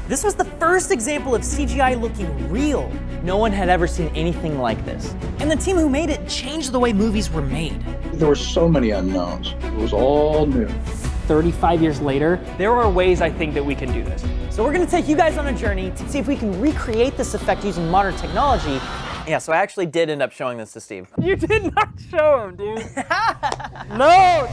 This was the first example of CGI looking real. No one had ever seen anything like this. And the team who made it changed the way movies were made. There were so many unknowns. It was all new. 35 years later, there are ways I think that we can do this. So we're gonna take you guys on a journey to see if we can recreate this effect using modern technology. Yeah, so I actually did end up showing this to Steve. You did not show him, dude. No!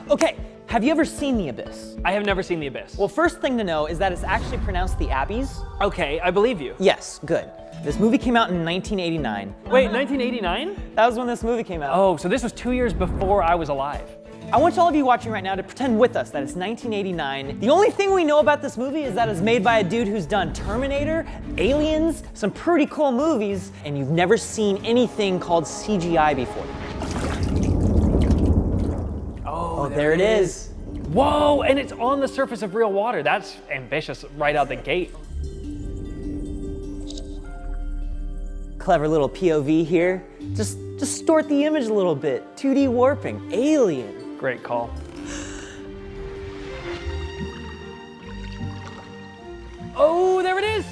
Okay, have you ever seen The Abyss? I have never seen The Abyss. Well, first thing to know is that it's actually pronounced The Abbeys. Okay, I believe you. Yes, good. This movie came out in 1989. Wait, 1989? That was when this movie came out. Oh, so this was 2 years before I was alive. I want all of you watching right now to pretend with us that it's 1989. The only thing we know about this movie is that it's made by a dude who's done Terminator, Aliens, some pretty cool movies, and you've never seen anything called CGI before. Oh, there it is. Whoa, and it's on the surface of real water. That's ambitious right out the gate. Clever little POV here. Just distort the image a little bit. 2D warping. Alien. Great call. Oh, there it is.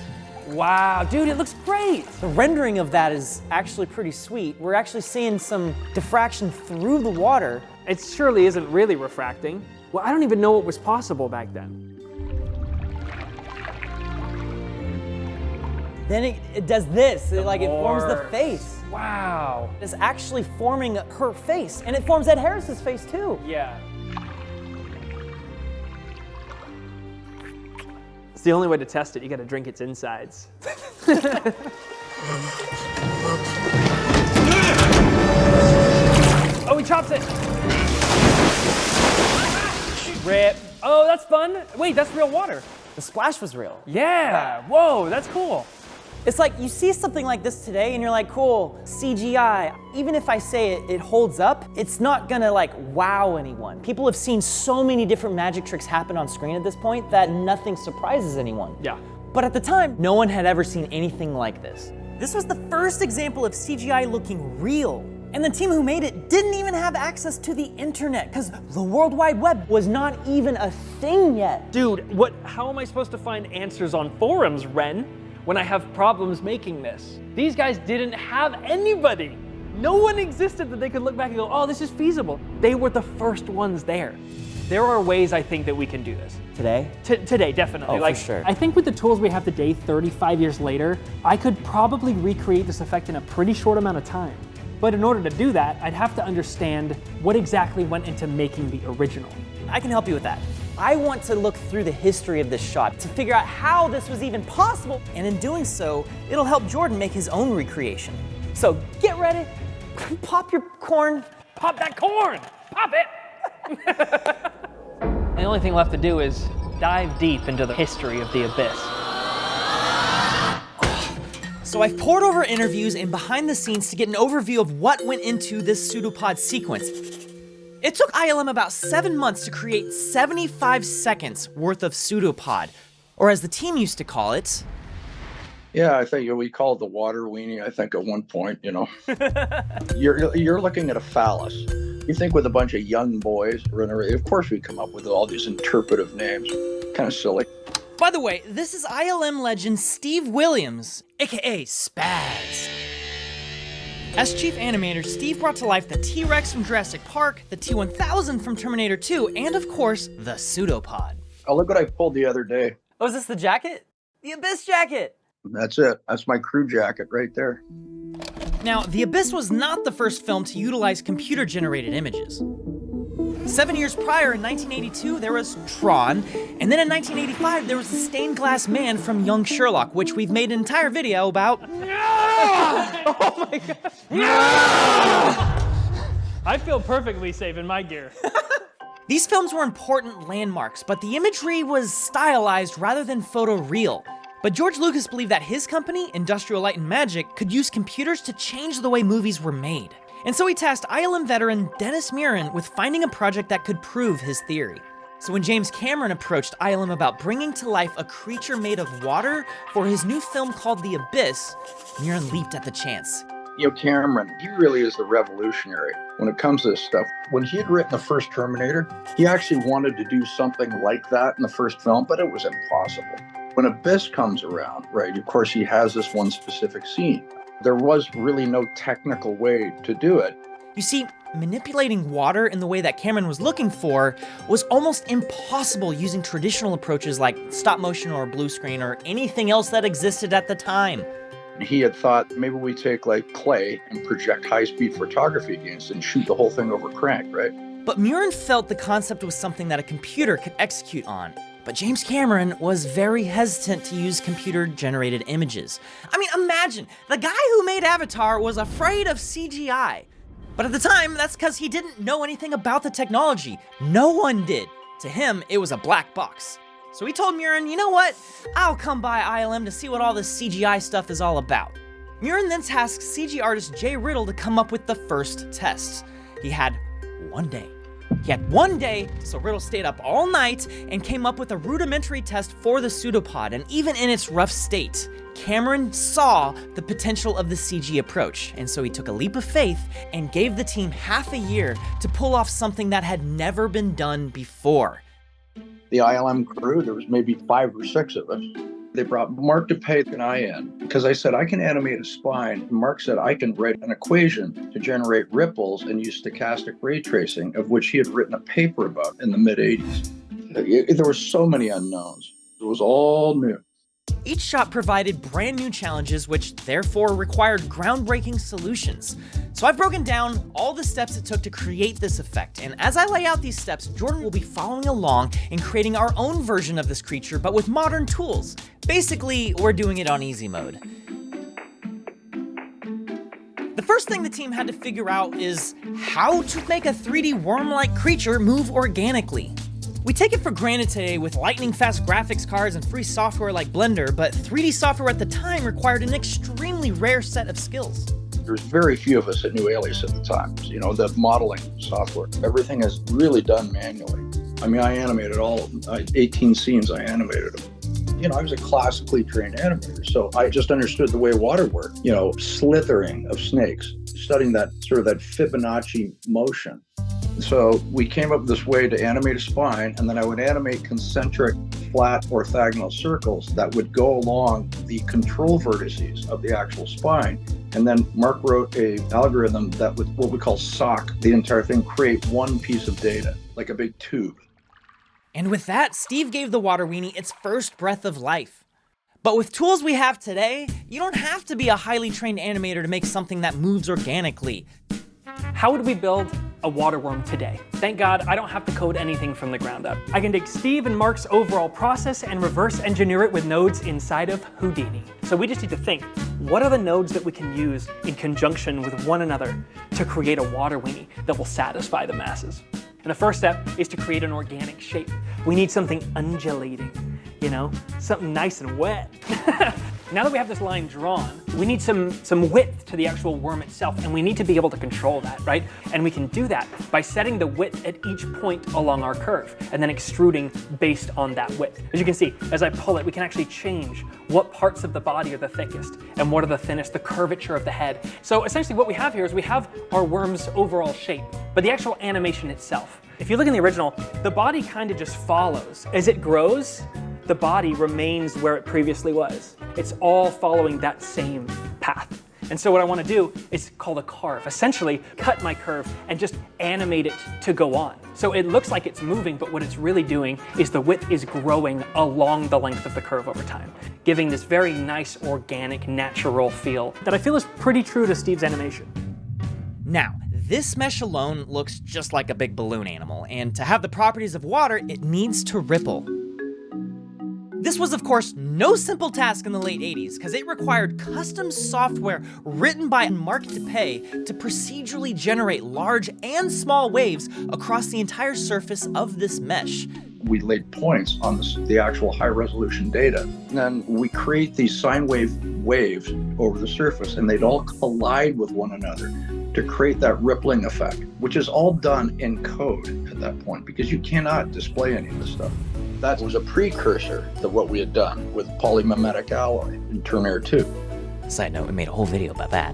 Wow, dude, it looks great. The rendering of that is actually pretty sweet. We're actually seeing some diffraction through the water. It surely isn't really refracting. Well, I don't even know what was possible back then. Then it does this. It forms the face. Wow. It's actually forming her face, and it forms Ed Harris's face too. Yeah. It's the only way to test it. You gotta drink its insides. Oh, he chops it. Rip. Oh, that's fun. Wait, that's real water. The splash was real. Yeah. Whoa, that's cool. It's like you see something like this today and you're like, cool, CGI. Even if I say it holds up, it's not gonna wow anyone. People have seen so many different magic tricks happen on screen at this point that nothing surprises anyone. Yeah. But at the time, no one had ever seen anything like this. This was the first example of CGI looking real. And the team who made it didn't even have access to the internet because the World Wide Web was not even a thing yet. Dude, how am I supposed to find answers on forums, Wren, when I have problems making this? These guys didn't have anybody. No one existed that they could look back and go, oh, this is feasible. They were the first ones there. There are ways I think that we can do this. Today? Today, definitely. Oh, for sure. I think with the tools we have today, 35 years later, I could probably recreate this effect in a pretty short amount of time. But in order to do that, I'd have to understand what exactly went into making the original. I can help you with that. I want to look through the history of this shot to figure out how this was even possible. And in doing so, it'll help Jordan make his own recreation. So get ready, pop your corn. Pop that corn! Pop it! The only thing left to do is dive deep into the history of the Abyss. So I've poured over interviews and behind the scenes to get an overview of what went into this Pseudopod sequence. It took ILM about 7 months to create 75 seconds worth of Pseudopod, or as the team used to call it. Yeah, I think we called the Water Weenie, I think at one point, You're looking at a phallus. You think with a bunch of young boys running around, of course we come up with all these interpretive names. Kind of silly. By the way, this is ILM legend Steve Williams, aka Spaz. As chief animator, Steve brought to life the T-Rex from Jurassic Park, the T-1000 from Terminator 2, and of course, the Pseudopod. Oh, look what I pulled the other day. Oh, is this the jacket? The Abyss jacket! That's it. That's my crew jacket right there. Now, The Abyss was not the first film to utilize computer-generated images. 7 years prior, in 1982, there was Tron, and then in 1985, there was The Stained Glass Man from Young Sherlock, which we've made an entire video about. Oh my god. I feel perfectly safe in my gear. These films were important landmarks, but the imagery was stylized rather than photoreal. But George Lucas believed that his company, Industrial Light and Magic, could use computers to change the way movies were made. And so he tasked ILM veteran Dennis Muren with finding a project that could prove his theory. So when James Cameron approached ILM about bringing to life a creature made of water for his new film called The Abyss, Muren leaped at the chance. Cameron, he really is the revolutionary when it comes to this stuff. When he had written the first Terminator, he actually wanted to do something like that in the first film, but it was impossible. When Abyss comes around, right, of course, he has this one specific scene. There was really no technical way to do it. You see, manipulating water in the way that Cameron was looking for was almost impossible using traditional approaches like stop motion or blue screen or anything else that existed at the time. He had thought maybe we take like clay and project high-speed photography against it and shoot the whole thing over crank, right? But Murin felt the concept was something that a computer could execute on. But James Cameron was very hesitant to use computer-generated images. I mean, imagine, the guy who made Avatar was afraid of CGI. But at the time, that's because he didn't know anything about the technology. No one did. To him, it was a black box. So he told Murin, you know what? I'll come by ILM to see what all this CGI stuff is all about. Murin then tasked CG artist Jay Riddle to come up with the first tests. He had 1 day. So Riddle stayed up all night and came up with a rudimentary test for the Pseudopod, and even in its rough state, Cameron saw the potential of the CG approach, and so he took a leap of faith and gave the team half a year to pull off something that had never been done before. The ILM crew, there was maybe 5 or 6 of us. They brought Mark DePay and I in because I said, I can animate a spine. And Mark said, I can write an equation to generate ripples and use stochastic ray tracing, of which he had written a paper about in the mid-'80s. There were so many unknowns. It was all new. Each shot provided brand new challenges, which therefore required groundbreaking solutions. So I've broken down all the steps it took to create this effect, and as I lay out these steps, Jordan will be following along and creating our own version of this creature, but with modern tools. Basically, we're doing it on easy mode. The first thing the team had to figure out is how to make a 3D worm-like creature move organically. We take it for granted today with lightning-fast graphics cards and free software like Blender, but 3D software at the time required an extremely rare set of skills. There's very few of us that knew Alias at the time. The modeling software, everything is really done manually. I mean, I animated 18 scenes, I animated them. I was a classically trained animator, so I just understood the way water worked. Slithering of snakes, studying that Fibonacci motion. So we came up with this way to animate a spine, and then I would animate concentric, flat, orthogonal circles that would go along the control vertices of the actual spine. And then Mark wrote an algorithm that would, what we call sock the entire thing, create one piece of data, like a big tube. And with that, Steve gave the Water Weenie its first breath of life. But with tools we have today, you don't have to be a highly trained animator to make something that moves organically. How would we build a water worm today? Thank God I don't have to code anything from the ground up. I can take Steve and Mark's overall process and reverse engineer it with nodes inside of Houdini. So we just need to think, what are the nodes that we can use in conjunction with one another to create a water weenie that will satisfy the masses? And the first step is to create an organic shape. We need something undulating, something nice and wet. Now that we have this line drawn, we need some width to the actual worm itself, and we need to be able to control that, right? And we can do that by setting the width at each point along our curve, and then extruding based on that width. As you can see, as I pull it, we can actually change what parts of the body are the thickest, and what are the thinnest, the curvature of the head. So essentially what we have here is we have our worm's overall shape, but the actual animation itself. If you look in the original, the body kind of just follows. As it grows, the body remains where it previously was. It's all following that same path. And so what I want to do is called a carve. Essentially, cut my curve and just animate it to go on. So it looks like it's moving, but what it's really doing is the width is growing along the length of the curve over time, giving this very nice, organic, natural feel that I feel is pretty true to Steve's animation. Now, this mesh alone looks just like a big balloon animal, and to have the properties of water, it needs to ripple. This was, of course, no simple task in the late 80s, because it required custom software written by Mark DePay to procedurally generate large and small waves across the entire surface of this mesh. We laid points on the actual high-resolution data. And then we create these sine wave waves over the surface, and they'd all collide with one another to create that rippling effect, which is all done in code at that point, because you cannot display any of this stuff. That was a precursor to what we had done with polymimetic alloy in Terminator 2. Side note, we made a whole video about that.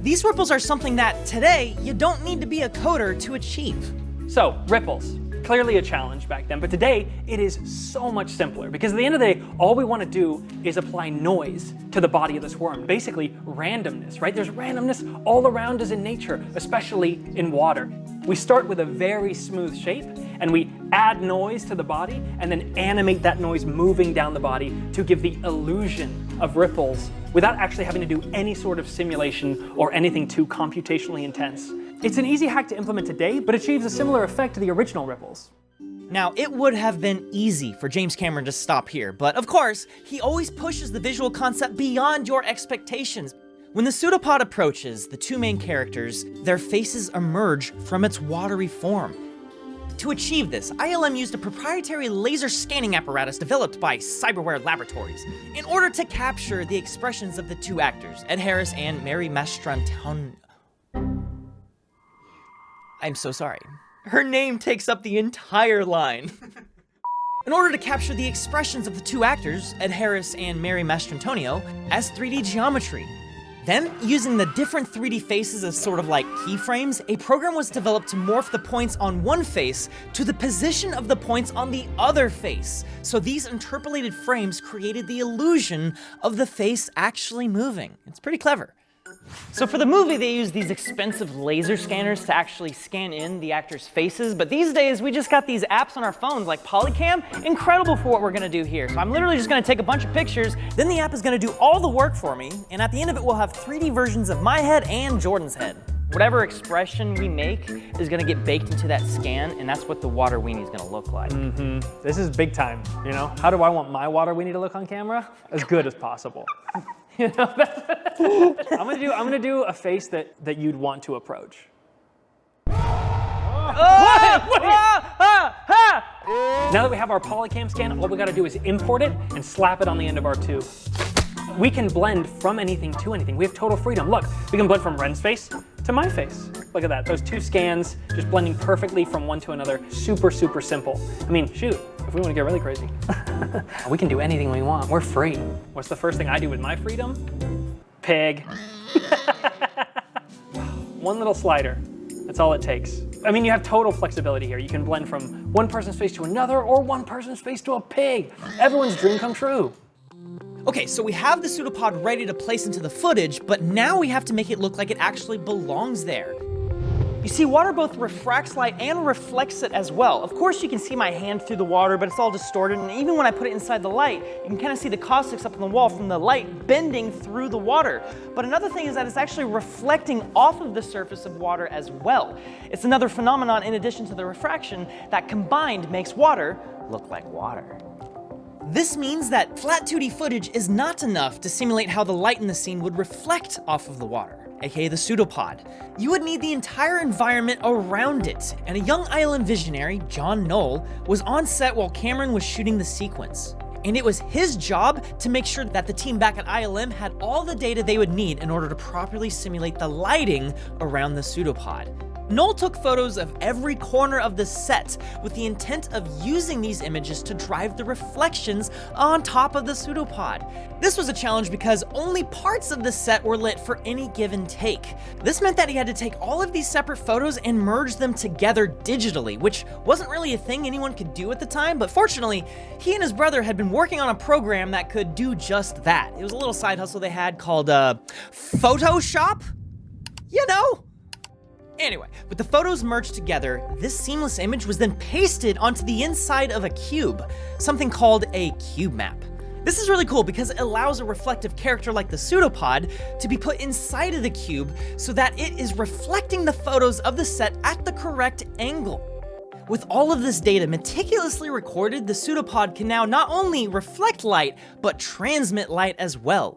These ripples are something that, today, you don't need to be a coder to achieve. So, ripples. Clearly a challenge back then, but today it is so much simpler because at the end of the day, all we want to do is apply noise to the body of this worm. Basically, randomness, right? There's randomness all around us in nature, especially in water. We start with a very smooth shape and we add noise to the body and then animate that noise moving down the body to give the illusion of ripples without actually having to do any sort of simulation or anything too computationally intense. It's an easy hack to implement today, but achieves a similar effect to the original ripples. Now, it would have been easy for James Cameron to stop here, but of course, he always pushes the visual concept beyond your expectations. When the pseudopod approaches the two main characters, their faces emerge from its watery form. To achieve this, ILM used a proprietary laser scanning apparatus developed by Cyberware Laboratories in order to capture the expressions of the two actors, Ed Harris and Mary Mastrantonio. I'm so sorry. Her name takes up the entire line. In order to capture the expressions of the two actors, Ed Harris and Mary Mastrantonio, as 3D geometry. Then, using the different 3D faces as sort of like keyframes, a program was developed to morph the points on one face to the position of the points on the other face. So these interpolated frames created the illusion of the face actually moving. It's pretty clever. So for the movie, they used these expensive laser scanners to actually scan in the actors' faces, but these days we just got these apps on our phones like Polycam, incredible for what we're gonna do here. So I'm literally just gonna take a bunch of pictures, then the app is gonna do all the work for me, and at the end of it we'll have 3D versions of my head and Jordan's head. Whatever expression we make is gonna get baked into that scan, and that's what the Water Weenie is gonna look like. This is big time, you know? How do I want my Water Weenie to look on camera? As good as possible. You know, I'm gonna do a face that you'd want to approach. Now that we have our Polycam scan, all we gotta do is import it and slap it on the end of our tube. We can blend from anything to anything. We have total freedom. Look, we can blend from Wren's face to my face. Look at that, those two scans just blending perfectly from one to another. Super, super simple. I mean, shoot, if we want to get really crazy, we can do anything we want. We're free. What's the first thing I do with my freedom? Pig. One little slider. That's all it takes. I mean, you have total flexibility here. You can blend from one person's face to another or one person's face to a pig. Everyone's dream come true. Okay, so we have the pseudopod ready to place into the footage, but now we have to make it look like it actually belongs there. You see, water both refracts light and reflects it as well. Of course, you can see my hand through the water, but it's all distorted, and even when I put it inside the light, you can kind of see the caustics up on the wall from the light bending through the water. But another thing is that it's actually reflecting off of the surface of water as well. It's another phenomenon in addition to the refraction that combined makes water look like water. This means that flat 2D footage is not enough to simulate how the light in the scene would reflect off of the water, aka the pseudopod. You would need the entire environment around it, and a young ILM visionary, John Knoll, was on set while Cameron was shooting the sequence. And it was his job to make sure that the team back at ILM had all the data they would need in order to properly simulate the lighting around the pseudopod. Knoll took photos of every corner of the set with the intent of using these images to drive the reflections on top of the pseudopod. This was a challenge because only parts of the set were lit for any given take. This meant that he had to take all of these separate photos and merge them together digitally, which wasn't really a thing anyone could do at the time, but fortunately, he and his brother had been working on a program that could do just that. It was a little side hustle they had called Photoshop? You know? Anyway, with the photos merged together, this seamless image was then pasted onto the inside of a cube, something called a cube map. This is really cool because it allows a reflective character like the pseudopod to be put inside of the cube so that it is reflecting the photos of the set at the correct angle. With all of this data meticulously recorded, the pseudopod can now not only reflect light, but transmit light as well.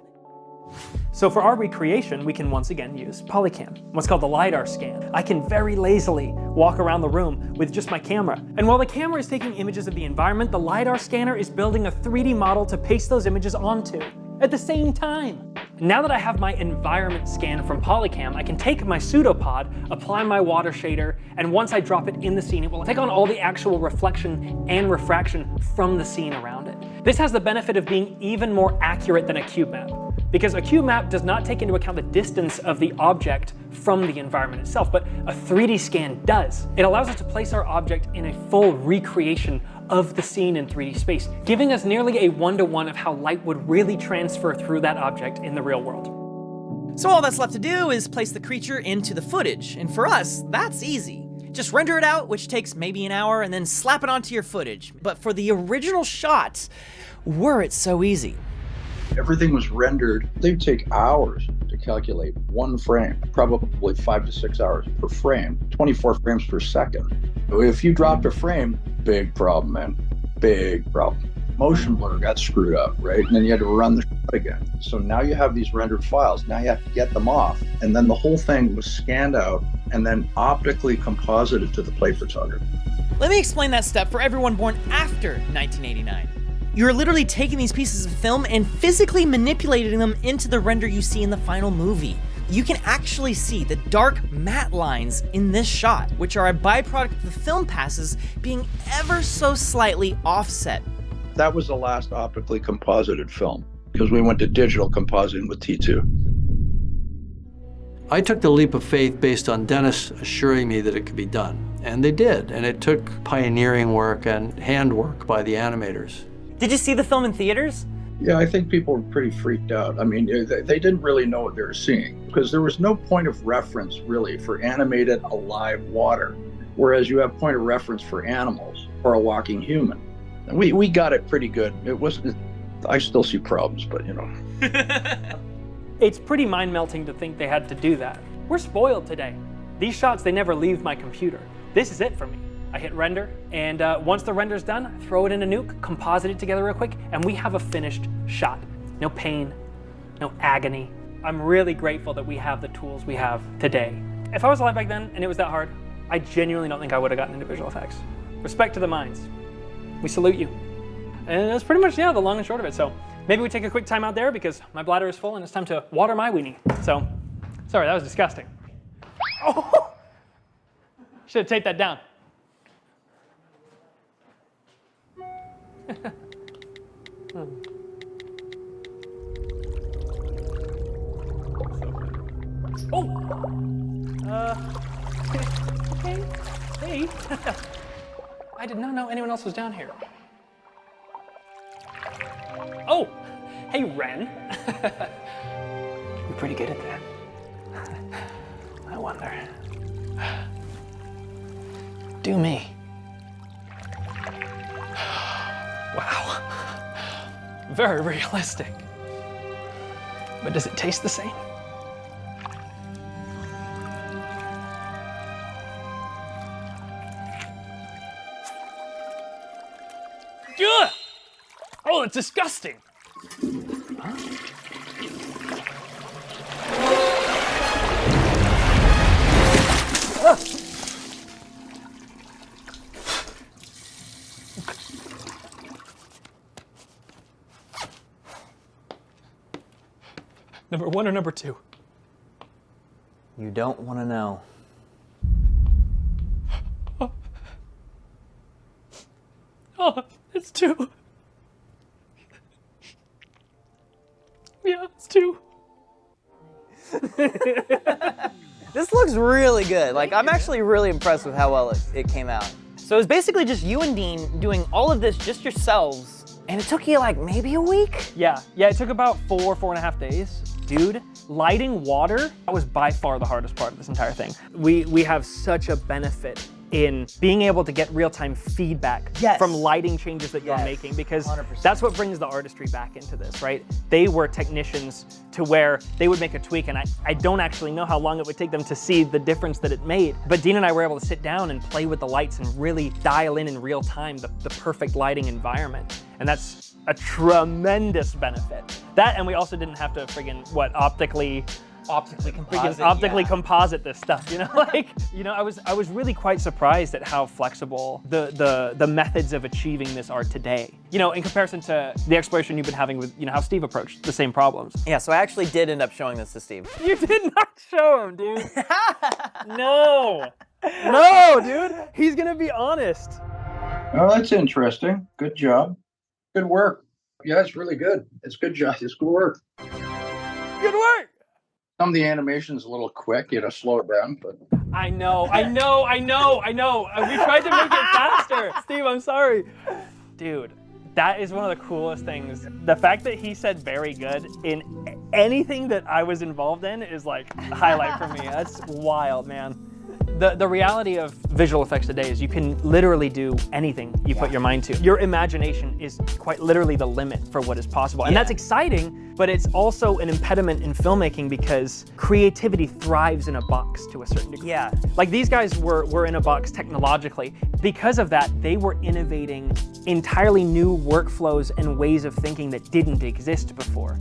So for our recreation, we can once again use Polycam, what's called the LiDAR scan. I can very lazily walk around the room with just my camera. And while the camera is taking images of the environment, the LiDAR scanner is building a 3D model to paste those images onto at the same time. Now that I have my environment scan from Polycam, I can take my pseudopod, apply my water shader, and once I drop it in the scene, it will take on all the actual reflection and refraction from the scene around it. This has the benefit of being even more accurate than a cube map. because a cube map does not take into account the distance of the object from the environment itself, but a 3D scan does. It allows us to place our object in a full recreation of the scene in 3D space, giving us nearly a 1-to-1 of how light would really transfer through that object in the real world. So all that's left to do is place the creature into the footage, and for us, that's easy. Just render it out, which takes maybe an hour, and then slap it onto your footage. But for the original shots, were it so easy? Everything was rendered. They'd take hours to calculate one frame, probably 5 to 6 hours per frame, 24 frames per second. If you dropped a frame, big problem, man. Big problem. Motion blur got screwed up, right? And then you had to run the shot again. So now you have these rendered files. Now you have to get them off. And then the whole thing was scanned out and then optically composited to the plate photography. Let me explain that step for everyone born after 1989. You're literally taking these pieces of film and physically manipulating them into the render you see in the final movie. You can actually see the dark matte lines in this shot, which are a byproduct of the film passes being ever so slightly offset. That was the last optically composited film because we went to digital compositing with T2. I took the leap of faith based on Dennis assuring me that it could be done. And they did, and it took pioneering work and handwork by the animators. Did you see the film in theaters? Yeah, I think people were pretty freaked out. I mean, they didn't really know what they were seeing because there was no point of reference really for animated alive water, whereas you have point of reference for animals or a walking human. And we got it pretty good. I still see problems, but you know. It's pretty mind-melting to think they had to do that. We're spoiled today. These shots, they never leave my computer. This is it for me. I hit render, and once the render's done, I throw it in a nuke, composite it together real quick, and we have a finished shot. No pain, no agony. I'm really grateful that we have the tools we have today. If I was alive back then and it was that hard, I genuinely don't think I would have gotten into visual effects. Respect to the minds. We salute you. And that's pretty much, yeah, the long and short of it. So maybe we take a quick time out there because my bladder is full and it's time to water my weenie. So, sorry, that was disgusting. Oh! Should have taped that down. Okay. Hey. I did not know anyone else was down here. Oh, hey, Wren. You're pretty good at that. I wonder. Do me. Wow. Very realistic. But does it taste the same? Ugh! Oh, it's disgusting. Huh? Number 1 or number 2? You don't want to know. Oh, it's 2. Yeah, it's 2. This looks really good. Like, I'm actually really impressed with how well it came out. So it was basically just you and Dean doing all of this just yourselves, and it took you like maybe a week? Yeah, it took about 4.5 days. Dude, lighting water, that was by far the hardest part of this entire thing. We have such a benefit in being able to get real-time feedback from lighting changes that you're making, because 100%. that's what brings the artistry back into this, right? They were technicians to where they would make a tweak, and I don't actually know how long it would take them to see the difference that it made. But Dean and I were able to sit down and play with the lights and really dial in real time the perfect lighting environment. And that's a tremendous benefit. That, and we also didn't have to friggin' optically composite this stuff, you know? Like, you know, I was really quite surprised at how flexible the methods of achieving this are today. You know, in comparison to the exploration you've been having with, you know, how Steve approached the same problems. Yeah, so I actually did end up showing this to Steve. You did not show him, dude. No, dude. He's gonna be honest. Oh, that's interesting. Good job. Good work. Yeah, it's really good. It's good job. It's good work. Some of the animation's a little quick, slow it down, but I know. We tried to make it faster. Steve, I'm sorry. Dude, that is one of the coolest things. The fact that he said very good in anything that I was involved in is like a highlight for me. That's wild, man. The reality of visual effects today is you can literally do anything you put your mind to. Your imagination is quite literally the limit for what is possible. And that's exciting, but it's also an impediment in filmmaking because creativity thrives in a box to a certain degree. Yeah. Like these guys were in a box technologically. Because of that, they were innovating entirely new workflows and ways of thinking that didn't exist before.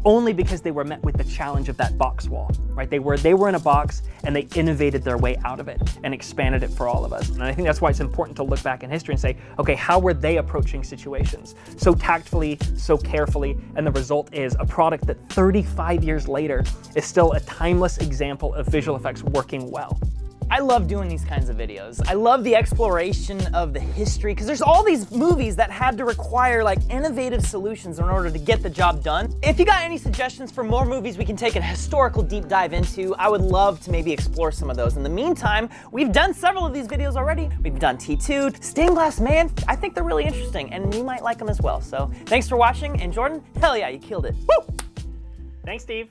Only because they were met with the challenge of that box wall, right? They were in a box and they innovated their way out of it and expanded it for all of us. And I think that's why it's important to look back in history and say, okay, how were they approaching situations? So tactfully, so carefully, and the result is a product that 35 years later is still a timeless example of visual effects working well. I love doing these kinds of videos. I love the exploration of the history, because there's all these movies that had to require like innovative solutions in order to get the job done. If you got any suggestions for more movies we can take a historical deep dive into, I would love to maybe explore some of those. In the meantime, we've done several of these videos already. We've done T2, Stained Glass Man. I think they're really interesting, and you might like them as well. So thanks for watching, and Jordan, hell yeah, you killed it. Woo! Thanks, Steve.